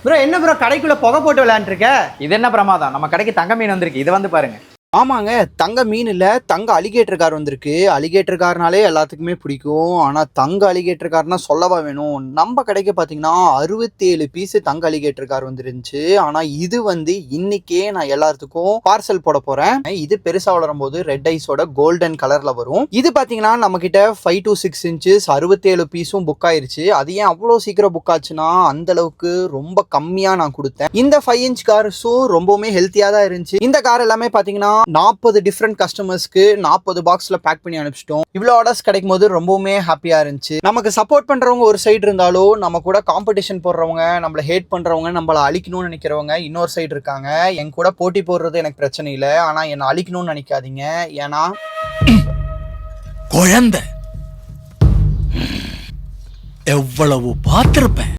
Bro என்ன bro கடைக்குள்ள புகை போட்டு விளையாண்டுருக்க? இது என்ன பிரமாதம், நம்ம கடைக்கு தங்க மீன் வந்திருக்கு, இதை வந்து பாருங்க. ஆமாங்க, தங்க மீன் இல்ல, தங்க அலிகேட்டர் கார் வந்திருக்கு. அலிகேட்டர் கார்னாலே எல்லாத்துக்குமே பிடிக்கும். ஆனா தங்க அலிகேட்டர் கார்னா சொல்லவா வேணும். நம்ம கடைக்கு பாத்தீங்கன்னா 67 பீஸ் தங்க அலிகேட்டர் கார் வந்துருந்துச்சு. ஆனா இது வந்து இன்னைக்கே நான் எல்லாத்துக்கும் பார்சல் போட போறேன். இது பெருசா வளரும் போது ரெட் ஐஸோட கோல்டன் கலர்ல வரும். இது பாத்தீங்கன்னா நம்ம கிட்ட 5 to 6 இன்ச்சஸ் 67 பீஸும் புக் ஆயிருச்சு. அது ஏன் அவ்வளோ சீக்கிரம் புக் ஆச்சுன்னா அந்த அளவுக்கு ரொம்ப கம்மியா நான் கொடுத்தேன். இந்த 5 இன்ச் கார்ஸும் ரொம்பவுமே ஹெல்த்தியா தான் இருந்துச்சு. இந்த கார் எல்லாமே பாத்தீங்கன்னா 40 டிஃப்ரெண்ட் கஸ்டமர்ஸ்க்கு 40 பாக்ஸ்ல பேக் பண்ணி அனுப்பிச்சிட்டோம். இவ்வளோ ஆர்டர்ஸ் கிடைக்கும் போது ரொம்பவுமே ஹாப்பியா இருந்துச்சு. நமக்கு சப்போர்ட் பண்றவங்க ஒரு சைடு இருந்தாலும் நம்ம கூட காம்படிஷன் போடுறவங்க, நம்மள ஹேட் பண்றவங்க, நம்மள அழிக்கணும்னு நினைக்கிறவங்க இன்னொரு சைடு இருக்காங்க. என் கூட போட்டி போடுறது எனக்கு பிரச்சனை இல்லை, ஆனா என்ன அழிக்கணும்னு நினைக்காதீங்க. ஏன்னா குழந்தை எவ்வளவு பார்த்திருப்பேன்.